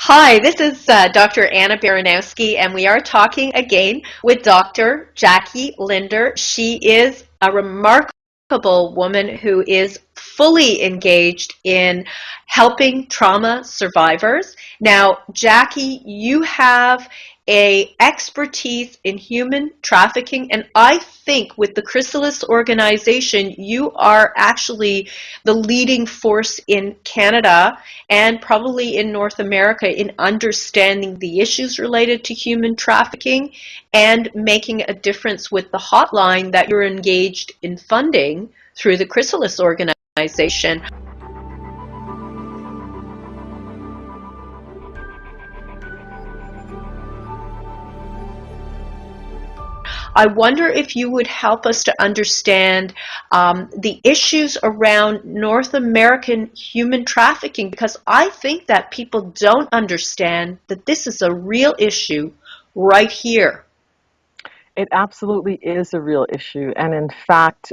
Hi, this is Dr. Anna Baranowski, and we are talking again with Dr. Jackie Linder. She is a remarkable woman who is fully engaged in helping trauma survivors. Now, Jackie, you have a expertise in human trafficking, and I think with the Chrysalis organization, you are actually the leading force in Canada and probably in North America in understanding the issues related to human trafficking and making a difference with the hotline that you're engaged in funding through the Chrysalis organization. I wonder if you would help us to understand the issues around North American human trafficking, because I think that people don't understand that this is a real issue right here. It absolutely is a real issue. And in fact,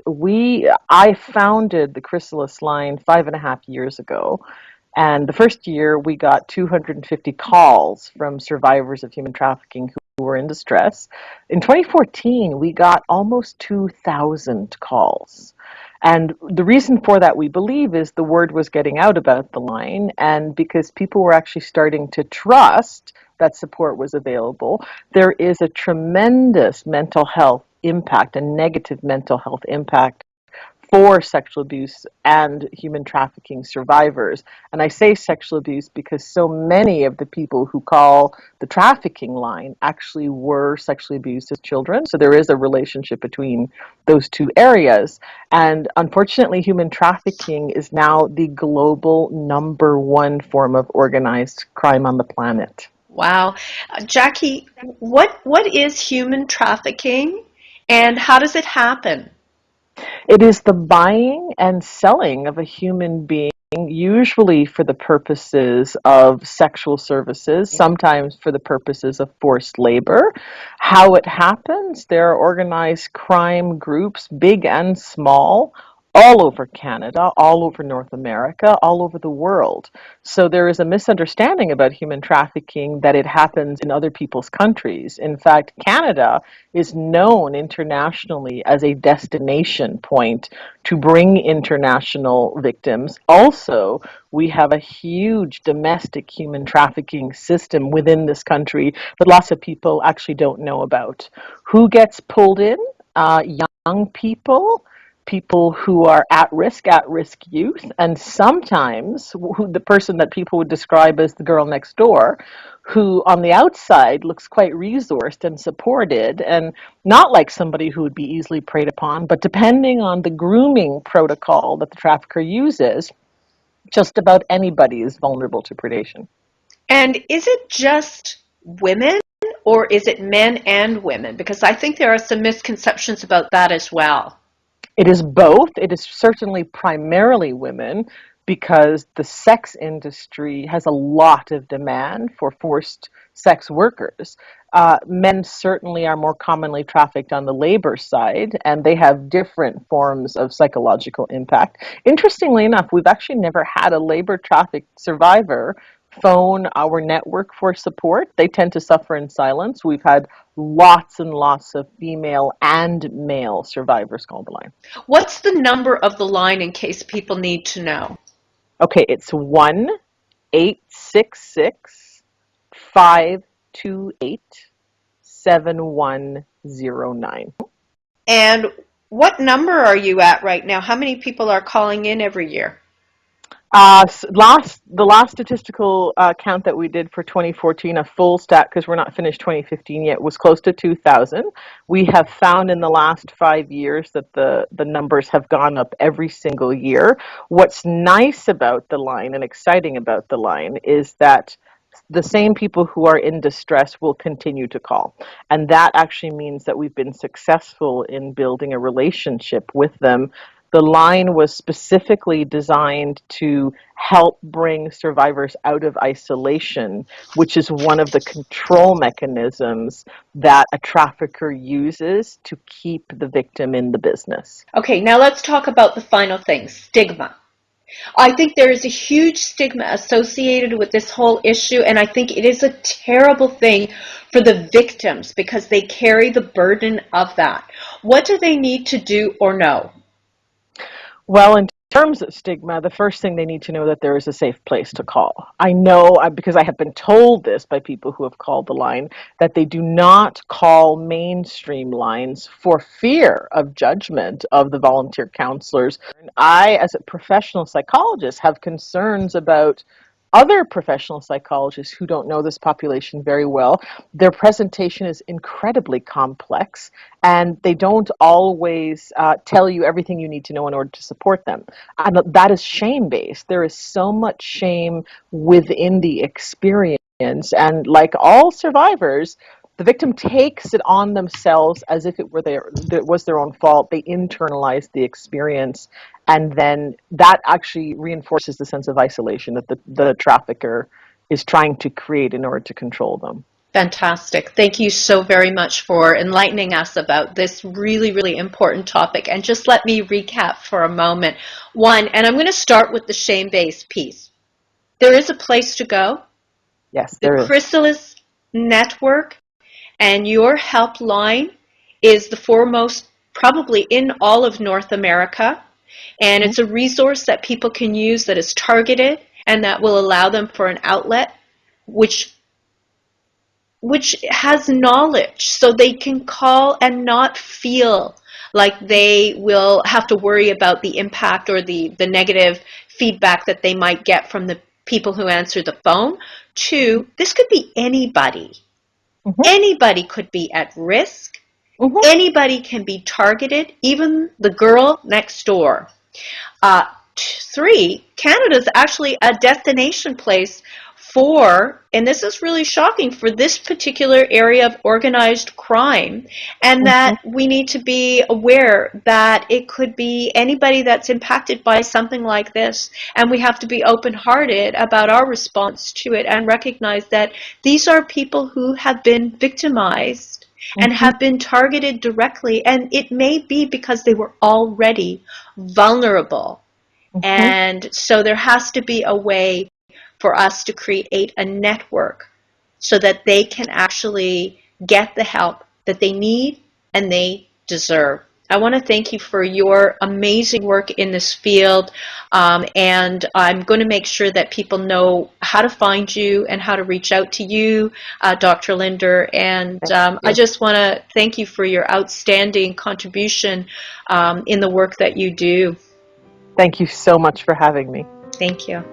I founded the Chrysalis line 5.5 years ago. And the first year we got 250 calls from survivors of human trafficking who were in distress. In 2014, we got almost 2,000 calls. And the reason for that, we believe, is the word was getting out about the line, and because people were actually starting to trust that support was available. There is a tremendous mental health impact, a negative mental health impact for sexual abuse and human trafficking survivors. And I say sexual abuse because so many of the people who call the trafficking line actually were sexually abused as children. So there is a relationship between those two areas. And unfortunately, human trafficking is now the global #1 form of organized crime on the planet. Wow. Jackie, what is human trafficking and how does it happen? It is the buying and selling of a human being, usually for the purposes of sexual services, sometimes for the purposes of forced labor. How it happens, there are organized crime groups, big and small, all over Canada, all over North America, all over the world. So there is a misunderstanding about human trafficking that it happens in other people's countries. In fact, Canada is known internationally as a destination point to bring international victims. Also, we have a huge domestic human trafficking system within this country that lots of people actually don't know about. Who gets pulled in? Young people, people who are at risk youth, and sometimes the person that people would describe as the girl next door, who on the outside looks quite resourced and supported and not like somebody who would be easily preyed upon, but depending on the grooming protocol that the trafficker uses, just about anybody is vulnerable to predation. And is it just women or is it men and women? Because I think there are some misconceptions about that as well. It is both. It is certainly primarily women because the sex industry has a lot of demand for forced sex workers. Men certainly are more commonly trafficked on the labor side, and they have different forms of psychological impact. Interestingly enough, we've actually never had a labor traffic survivor phone our network for support. They tend to suffer in silence. We've had lots and lots of female and male survivors call the line. What's the number of the line in case people need to know? Okay, it's 1-866-528-7109. And what number are you at right now? How many people are calling in every year? The last statistical count that we did for 2014, a full stat because we're not finished 2015 yet, was close to 2,000. We have found in the last 5 years that the numbers have gone up every single year. What's nice about the line and exciting about the line is that the same people who are in distress will continue to call. And that actually means that we've been successful in building a relationship with them. The line was specifically designed to help bring survivors out of isolation, which is one of the control mechanisms that a trafficker uses to keep the victim in the business. Okay, now let's talk about the final thing, stigma. I think there is a huge stigma associated with this whole issue, and I think it is a terrible thing for the victims because they carry the burden of that. What do they need to do or know? Well, in terms of stigma, the first thing they need to know that there is a safe place to call. I know because I have been told this by people who have called the line that they do not call mainstream lines for fear of judgment of the volunteer counselors. And I, as a professional psychologist, have concerns about other professional psychologists who don't know this population very well. Their presentation is incredibly complex, and they don't always tell you everything you need to know in order to support them. And that is shame based. There is so much shame within the experience. And like all survivors, the victim takes it on themselves as if it was their own fault. They internalize the experience, and then that actually reinforces the sense of isolation that the trafficker is trying to create in order to control them. Fantastic. Thank you so very much for enlightening us about this really, really important topic. And just let me recap for a moment. One, and I'm going to start with the shame-based piece. There is a place to go. Yes, The there is. Chrysalis Network and your helpline is the foremost probably in all of North America. And it's a resource that people can use that is targeted and that will allow them for an outlet which has knowledge so they can call and not feel like they will have to worry about the impact or the negative feedback that they might get from the people who answer the phone. Two, this could be anybody. Mm-hmm. Anybody could be at risk. Mm-hmm. Anybody can be targeted, even the girl next door. Three, Canada is actually a destination place for, and this is really shocking, for this particular area of organized crime, and that we need to be aware that it could be anybody that's impacted by something like this, and we have to be open-hearted about our response to it and recognize that these are people who have been victimized and have been targeted directly, and it may be because they were already vulnerable. And so there has to be a way for us to create a network so that they can actually get the help that they need and they deserve. I want to thank you for your amazing work in this field, and I'm going to make sure that people know how to find you and how to reach out to you, Dr. Linder, and I just want to thank you for your outstanding contribution in the work that you do. Thank you so much for having me. Thank you.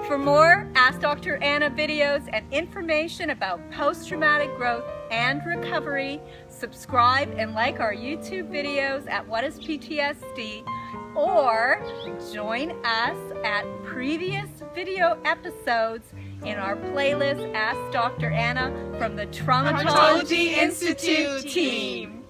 For more Ask Dr. Anna videos and information about post-traumatic growth and recovery, subscribe and like our YouTube videos at What is PTSD, or join us at previous video episodes in our playlist Ask Dr. Anna from the Traumatology Institute team.